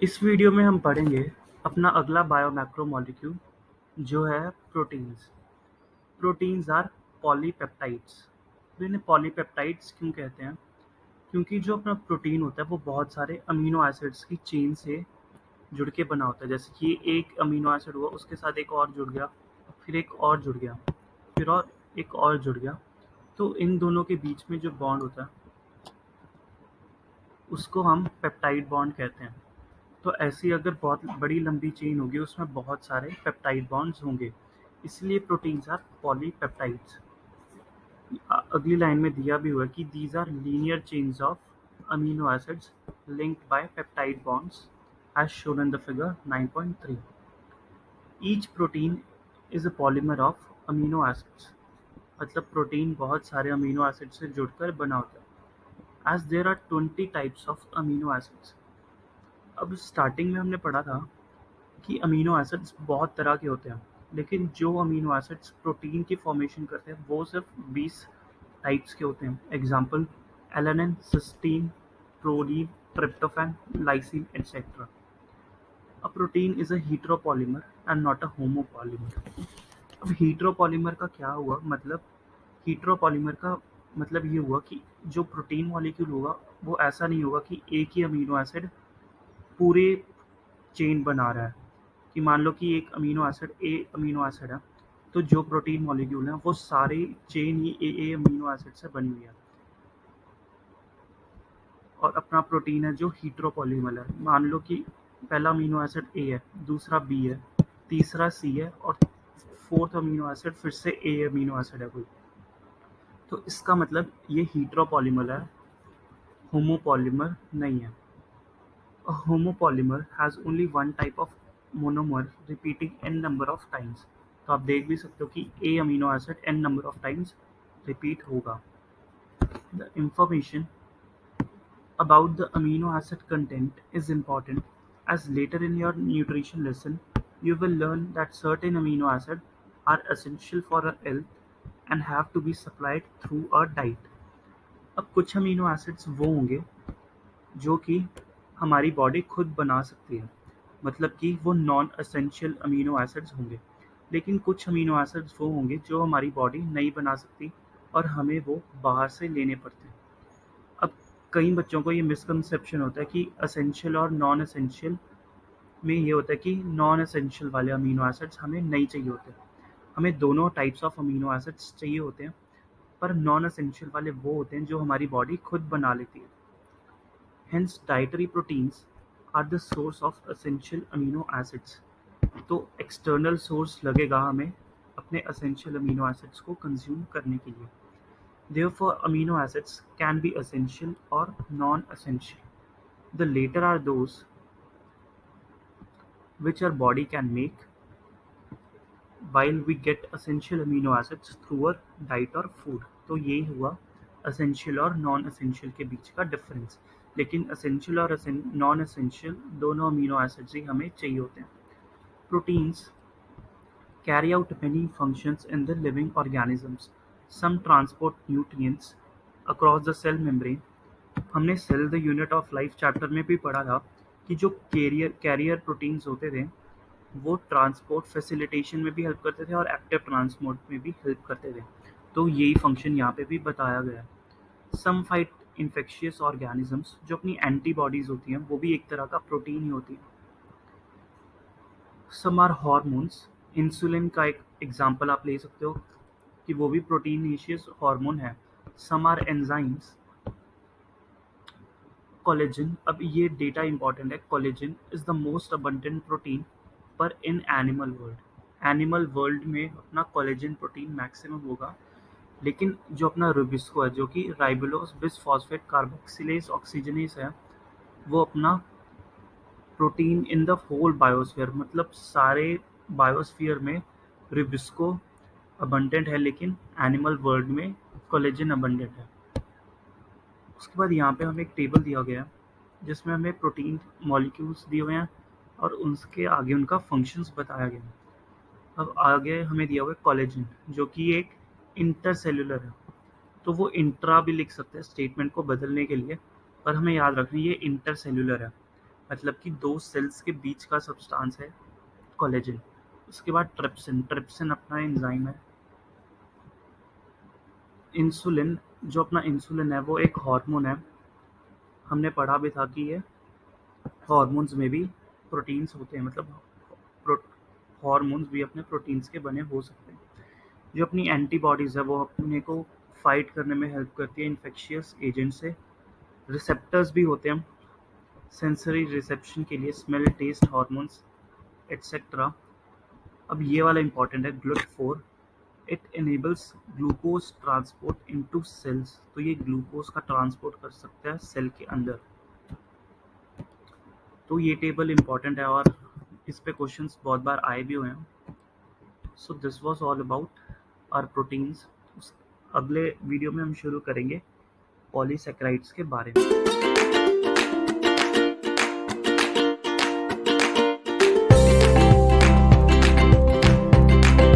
इस वीडियो में हम पढ़ेंगे अपना अगला बायोमैक्रोमोलेक्यूल जो है प्रोटीन्स। Proteins are polypeptides. तो इन्हें पॉलीपेप्टाइड्स क्यों कहते हैं? क्योंकि जो अपना प्रोटीन होता है वो बहुत सारे अमीनो एसिड्स की चेन से जुड़ के बना होता है। जैसे कि एक अमीनो एसिड हुआ, उसके साथ एक और जुड़ गया, फिर एक और जुड़ गया, फिर और एक और जुड़ गया। तो इन दोनों के बीच में जो बॉन्ड होता है उसको हम पेप्टाइड बॉन्ड कहते हैं। तो ऐसी अगर बहुत बड़ी लंबी चेन होगी उसमें बहुत सारे पेप्टाइड बॉन्ड्स होंगे, इसलिए प्रोटीन्स आर पॉलीपेप्टाइड्स। अगली लाइन में दिया भी हुआ है कि these are linear chains of amino acids linked by peptide bonds as shown in the figure 9.3. Each protein is a polymer of amino acids. मतलब प्रोटीन बहुत सारे अमीनो एसिड से जुड़कर बना होता है। As there are 20 types of amino acids. अब starting में हमने पढ़ा था कि अमीनो एसिड्स बहुत तरह के होते हैं, लेकिन जो अमीनो एसिड्स प्रोटीन की फॉर्मेशन करते हैं वो सिर्फ 20 टाइप्स के होते हैं। Example: alanine, cysteine, proline, tryptophan, lysine etcetera. A protein is a heteropolymer and not a homopolymer. अब हीट्रोपॉलीमर का क्या हुआ मतलब? हीट्रोपॉलीमर का मतलब ये हुआ कि जो प्रोटीन मॉलिक्यूल होगा वो ऐसा नहीं होगा कि एक ही अमीनो एसिड पूरे चेन बना रहा है। कि मान लो कि एक amino acid A amino acid है, तो जो प्रोटीन मॉलिक्यूल है वो सारी चेन ही ए अमीनो एसिड से बनी हुई है। और अपना प्रोटीन है जो हीट्रोपॉलीमर है। मान लो कि पहला अमीनो एसिड ए है, दूसरा बी है, तीसरा सी है और फोर्थ अमीनो एसिड फिर से ए अमीनो एसिड है कोई। तो इसका मतलब ये हीट्रोपॉलीमर है, होमोपॉलीमर नहीं है। A homopolymer has only one type of monomer repeating n number of times. तो आप देख भी सकते हो कि A amino acid n number of times repeat होगा। The information about the amino acid content is important, as later in your nutrition lesson you will learn that certain amino acids are essential for our health and have to be supplied through our diet. अब कुछ amino acids वो होंगे जो कि हमारी body खुद बना सकती है, मतलब कि वो नॉन एसेंशियल अमीनो एसिड्स होंगे। लेकिन कुछ अमीनो एसिड्स वो होंगे जो हमारी बॉडी नहीं बना सकती और हमें वो बाहर से लेने पड़ते हैं। अब कई बच्चों को ये मिसकंसेप्शन होता है कि एसेंशियल और नॉन एसेंशियल में ये होता है कि नॉन एसेंशियल वाले अमीनो एसिड्स हमें नहीं चाहिए होते। हमें दोनों टाइप्स ऑफ अमीनो एसिड्स चाहिए होते हैं, पर नॉन एसेंशियल वाले वो होते हैं जो हमारी बॉडी खुद बना लेती है। Hence, dietary proteins are the source of essential amino acids. तो एक्सटर्नल सोर्स लगेगा हमें अपने essential amino acids को कंज्यूम करने के लिए। Therefore, amino acids can be essential or non-essential. The later are those which our body can make, while we get essential amino acids through our diet or food. तो ये हुआ essential और non-essential के बीच का difference. लेकिन essential और non-essential दोनों amino acids ही हमें चाहिए होते हैं। Proteins carry out many functions in the living organisms. Some transport nutrients across the cell membrane. हमने cell the unit of life chapter में भी पढ़ा था कि जो कैरियर प्रोटीन्स होते थे वो ट्रांसपोर्ट फैसिलिटेशन में भी हेल्प करते थे और एक्टिव ट्रांसपोर्ट में भी हेल्प करते थे। तो यही फंक्शन यहाँ पे भी बताया गया है। सम फाइट इन्फेक्शियस ऑर्गेनिजम्स, जो अपनी एंटीबॉडीज होती हैं वो भी एक तरह का प्रोटीन ही होती है। सम आर हॉर्मोन्स, इंसुलिन का एक एग्जांपल आप ले सकते हो कि वो भी प्रोटीनेशियस हार्मोन है। Some are enzymes. कोलेजन, अब ये डेटा इंपॉर्टेंट है। Collagen is the most abundant protein पर in animal world. Animal world में अपना कोलेजन प्रोटीन मैक्सिमम होगा, लेकिन जो अपना रुबिस्को है जो कि राइबोलोज बिसफॉस्फेट कार्बोक्सिलेज ऑक्सीजनेस है, वो अपना protein in the whole biosphere, मतलब सारे बायोस्फीयर में रुबिस्को अबंडेंट है, लेकिन एनिमल वर्ल्ड में कोलेजन अबंडेंट है। उसके बाद यहाँ पे हमें एक टेबल दिया गया है जिसमें हमें प्रोटीन मॉलिक्यूल्स दिए हुए हैं और उसके आगे उनका फंक्शंस बताया गया है। अब आगे हमें दिया हुआ है कोलेजन, जो कि एक इंटरसेल्यूलर है। तो वो इंट्रा भी लिख सकते हैं स्टेटमेंट को बदलने के लिए, पर हमें याद रखना ये इंटरसेल्यूलर है। मतलब कि दो सेल्स के बीच का सब्सटेंस है कोलेजन। उसके बाद ट्रिप्सिन, ट्रिप्सिन अपना एंजाइम है। इंसुलिन, जो अपना इंसुलिन है वो एक हार्मोन है। हमने पढ़ा भी था कि ये हार्मोन्स में भी प्रोटीन्स होते हैं, मतलब हार्मोन्स भी अपने प्रोटीन्स के बने हो सकते हैं। जो अपनी एंटीबॉडीज़ है वो अपने को फाइट करने में हेल्प करती है इन्फेक्शियस एजेंट से। रिसेप्टर्स भी होते हैं सेंसरी रिसेप्शन के लिए, स्मेल, टेस्ट, हार्मोन्स एटसेट्रा। अब ये वाला इंपॉर्टेंट है, GLUT4। It enables glucose transport into cells. तो ये ग्लूकोज का ट्रांसपोर्ट कर सकता है सेल के अंदर। तो ये टेबल इंपॉर्टेंट है और इस पे क्वेश्चंस बहुत बार आए भी हुए हैं। So this was all about our proteins. अगले वीडियो में हम शुरू करेंगे पॉलीसेकेराइड्स के बारे में।